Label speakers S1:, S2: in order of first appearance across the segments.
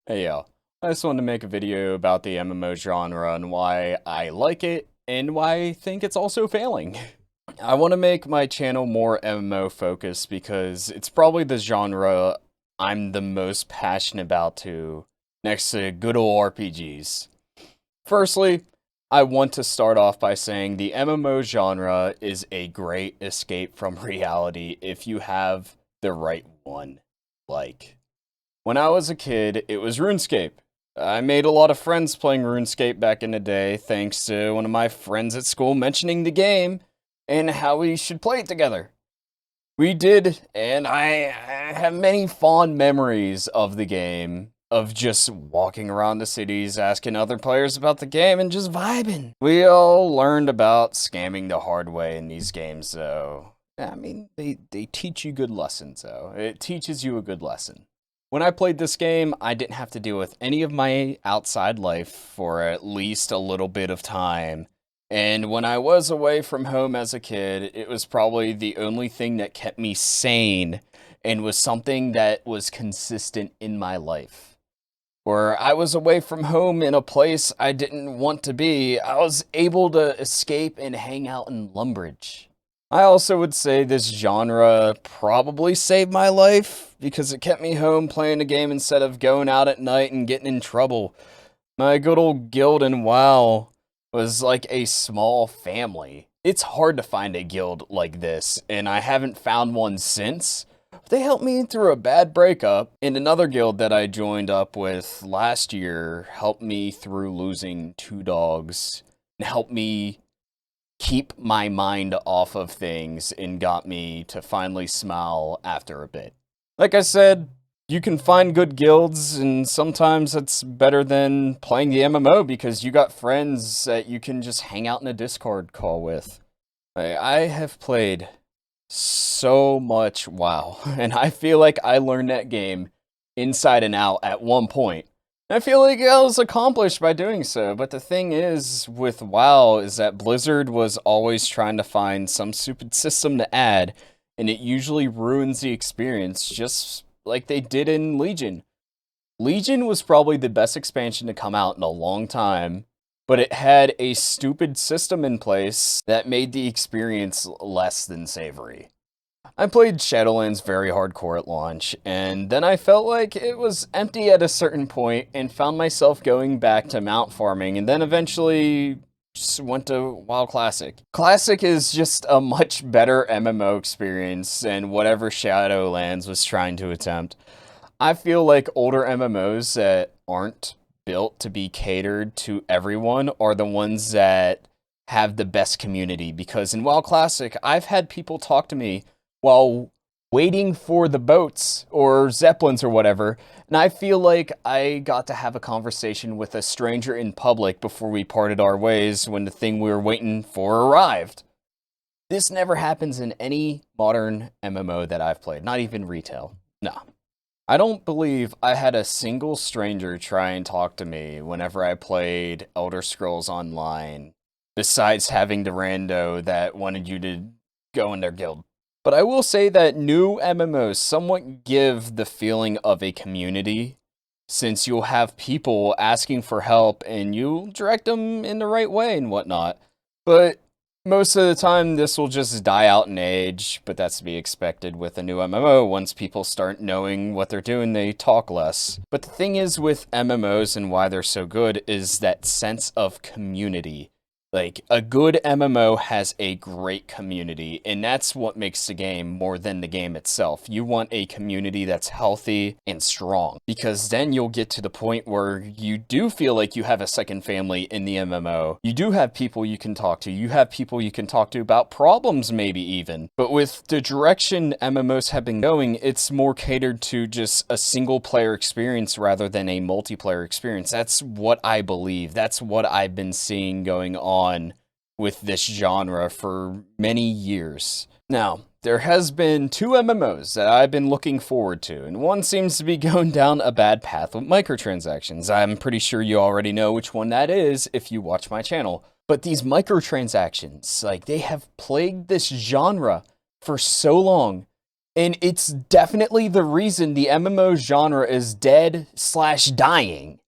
S1: Hey y'all, I just wanted to make a video about the MMO genre and why I like it and why I think it's also failing. I want to make my channel more MMO focused because it's probably the genre I'm the most passionate about too, next to good old RPGs. Firstly, I want to start off by saying the MMO genre is a great escape from reality if you have the right one. Like, when I was a kid, it was RuneScape. I made a lot of friends playing RuneScape back in the day, thanks to one of my friends at school mentioning the game and how we should play it together. We did, and I have many fond memories of the game, of just walking around the cities, asking other players about the game, and just vibing. We all learned about scamming the hard way in these games, though. I mean, they teach you good lessons, though. It teaches you a good lesson. When I played this game, I didn't have to deal with any of my outside life for at least a little bit of time. And when I was away from home as a kid, it was probably the only thing that kept me sane and was something that was consistent in my life. Where I was away from home in a place I didn't want to be, I was able to escape and hang out in Lumbridge. I also would say this genre probably saved my life because it kept me home playing a game instead of going out at night and getting in trouble. My good old guild in WoW was like a small family. It's hard to find a guild like this, and I haven't found one since. They helped me through a bad breakup, and another guild that I joined up with last year helped me through losing two dogs and helped me keep my mind off of things and got me to finally smile after a bit. Like I said, you can find good guilds, and sometimes it's better than playing the MMO because you got friends that you can just hang out in a Discord call with. I have played so much WoW, and I feel like I learned that game inside and out at one point. I feel like I was accomplished by doing so, but the thing is with WoW is that Blizzard was always trying to find some stupid system to add, and it usually ruins the experience, just like they did in Legion. Legion was probably the best expansion to come out in a long time, but it had a stupid system in place that made the experience less than savory. I played Shadowlands very hardcore at launch, and then I felt like it was empty at a certain point and found myself going back to mount farming, and then eventually just went to WoW Classic. Classic is just a much better MMO experience than whatever Shadowlands was trying to attempt. I feel like older MMOs that aren't built to be catered to everyone are the ones that have the best community, because in WoW Classic, I've had people talk to me while waiting for the boats or zeppelins or whatever, and I feel like I got to have a conversation with a stranger in public before we parted our ways when the thing we were waiting for arrived. This never happens in any modern MMO that I've played, not even retail. No. I don't believe I had a single stranger try and talk to me whenever I played Elder Scrolls Online, besides having the rando that wanted you to go in their guild. But I will say that new MMOs somewhat give the feeling of a community, since you'll have people asking for help and you'll direct them in the right way and whatnot. But most of the time, this will just die out in age, but that's to be expected with a new MMO. Once people start knowing what they're doing, they talk less. But the thing is with MMOs and why they're so good is that sense of community. Like, a good MMO has a great community, and that's what makes the game more than the game itself. You want a community that's healthy and strong, because then you'll get to the point where you do feel like you have a second family in the MMO. You do have people you can talk to. You have people you can talk to about problems, maybe even. But with the direction MMOs have been going, it's more catered to just a single player experience rather than a multiplayer experience. That's what I believe. That's what I've been seeing going on with this genre for many years. Now, there has been two MMOs that I've been looking forward to, and one seems to be going down a bad path with microtransactions. I'm pretty sure you already know which one that is if you watch my channel. But these microtransactions, like, they have plagued this genre for so long, And it's definitely the reason the MMO genre is dead/dying.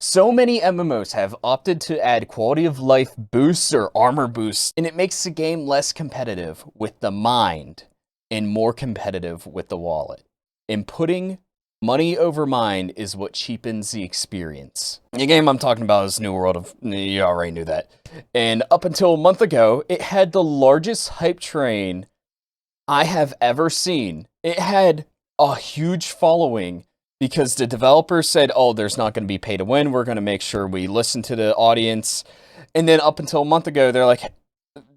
S1: So many MMOs have opted to add quality of life boosts or armor boosts, and it makes the game less competitive with the mind and more competitive with the wallet. And putting money over mind is what cheapens the experience. The game I'm talking about is New World of... You already knew that. And up until a month ago, it had the largest hype train I have ever seen. It had a huge following because the developers said, oh, there's not going to be pay to win. We're going to make sure we listen to the audience. And then up until a month ago, they're like,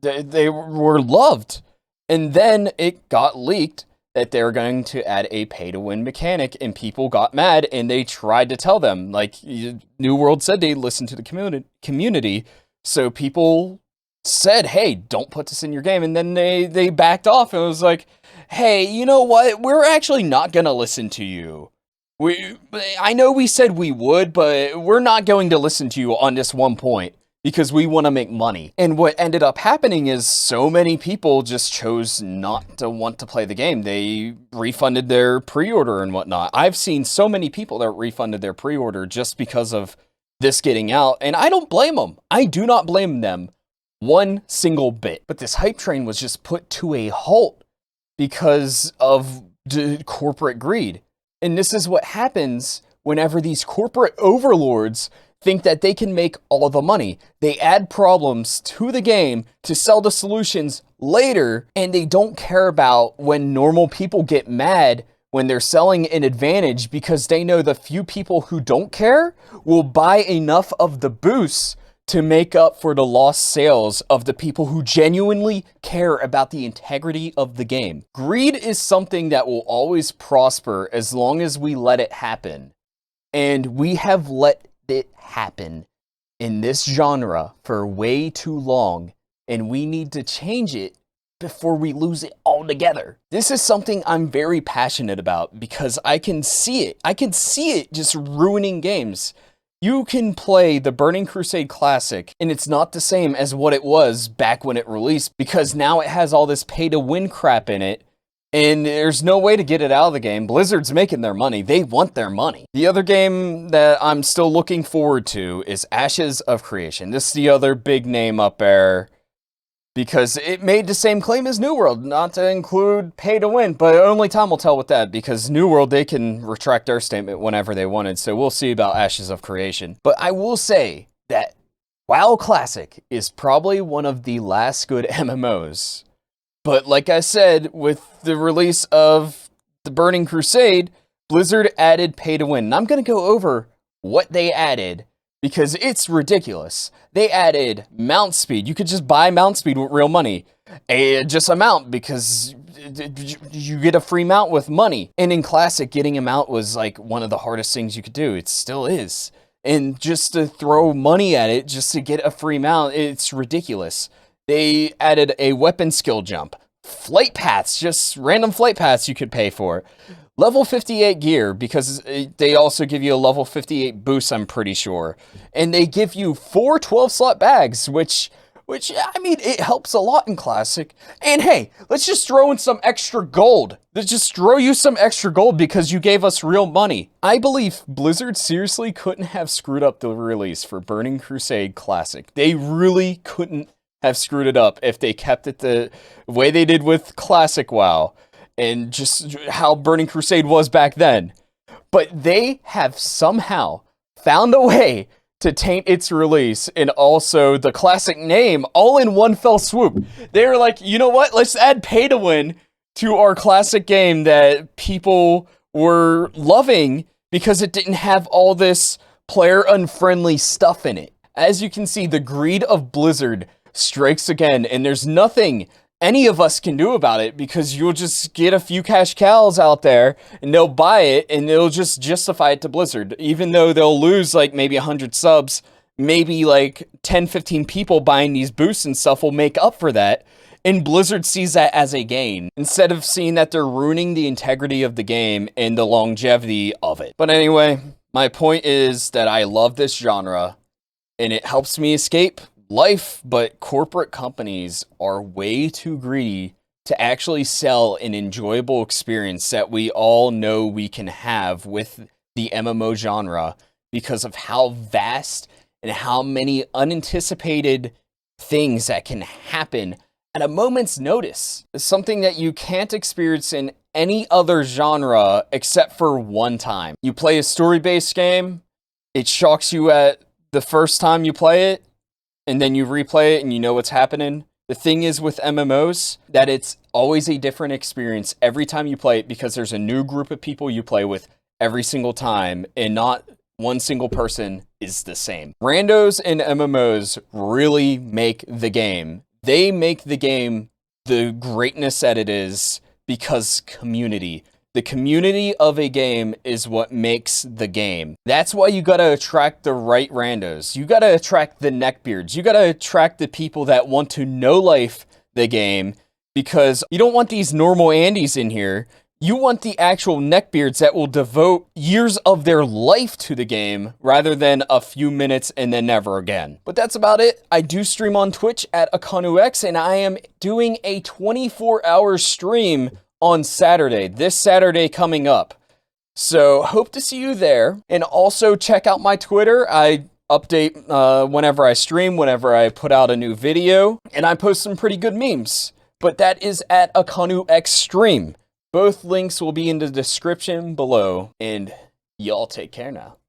S1: they were loved. And then it got leaked that they were going to add a pay to win mechanic, and people got mad and they tried to tell them, like New World said, they listened to the community. So people said, hey, don't put this in your game. And then they backed off and was like, hey, you know what? We're actually not going to listen to you. I know we said we would, but we're not going to listen to you on this one point because we want to make money. And what ended up happening is so many people just chose not to want to play the game. They refunded their pre-order and whatnot. I've seen so many people that refunded their pre-order just because of this getting out, and I don't blame them. I do not blame them one single bit. But this hype train was just put to a halt because of the corporate greed. And this is what happens whenever these corporate overlords think that they can make all the money. They add problems to the game to sell the solutions later, and they don't care about when normal people get mad when they're selling an advantage because they know the few people who don't care will buy enough of the boosts to make up for the lost sales of the people who genuinely care about the integrity of the game. Greed is something that will always prosper as long as we let it happen. And we have let it happen in this genre for way too long, and we need to change it before we lose it altogether. This is something I'm very passionate about because I can see it. I can see it just ruining games. You can play the Burning Crusade Classic, and it's not the same as what it was back when it released because now it has all this pay-to-win crap in it, and there's no way to get it out of the game. Blizzard's making their money. They want their money. The other game that I'm still looking forward to is Ashes of Creation. This is the other big name up there because it made the same claim as New World, not to include pay to win, but only time will tell with that because New World, they can retract their statement whenever they wanted, so we'll see about Ashes of Creation. But I will say that WoW Classic is probably one of the last good MMOs. But like I said, with the release of the Burning Crusade, Blizzard added pay to win. And I'm going to go over what they added because it's ridiculous. They added mount speed. You could just buy mount speed with real money. Just a mount because you get a free mount with money. And in Classic, getting a mount was like one of the hardest things you could do. It still is. And just to throw money at it, just to get a free mount, it's ridiculous. They added a weapon skill jump. Flight paths, just random flight paths you could pay for. Level 58 gear, because they also give you a level 58 boost, I'm pretty sure. And they give you 4 12-slot bags, which, I mean, it helps a lot in Classic. And hey, let's just throw in some extra gold. Let's just throw you some extra gold because you gave us real money. I believe Blizzard seriously couldn't have screwed up the release for Burning Crusade Classic. They really couldn't have screwed it up if they kept it the way they did with Classic WoW and just how Burning Crusade was back then. But they have somehow found a way to taint its release and also the Classic name all in one fell swoop. They were like, you know what? Let's add pay to win to our Classic game that people were loving because it didn't have all this player unfriendly stuff in it. As you can see, the greed of Blizzard strikes again, and there's nothing any of us can do about it because you'll just get a few cash cows out there and they'll buy it and they'll just justify it to Blizzard. Even though they'll lose like maybe 100 subs, maybe like 10, 15 people buying these boosts and stuff will make up for that. And Blizzard sees that as a gain instead of seeing that they're ruining the integrity of the game and the longevity of it. But anyway, my point is that I love this genre and it helps me escape life, but corporate companies are way too greedy to actually sell an enjoyable experience that we all know we can have with the MMO genre because of how vast and how many unanticipated things that can happen at a moment's notice. It's something that you can't experience in any other genre except for one time. You play a story-based game, it shocks you at the first time you play it, and then you replay it and you know what's happening. The thing is with MMOs that it's always a different experience every time you play it because there's a new group of people you play with every single time, and not one single person is the same. Randos and MMOs really make the game. They make the game the greatness that it is because community. The community of a game is what makes the game. That's why you gotta attract the right randos. You gotta attract the neckbeards. You gotta attract the people that want to no-life the game, because you don't want these normal Andys in here. You want the actual neckbeards that will devote years of their life to the game rather than a few minutes and then never again. But that's about it. I do stream on Twitch at AkanuX, and I am doing a 24-hour stream on Saturday, this Saturday coming up. So hope to see you there. And also check out my Twitter. I update whenever I stream, whenever I put out a new video, and I post some pretty good memes. But that is at AkanuX Stream. Both links will be in the description below, and y'all take care now.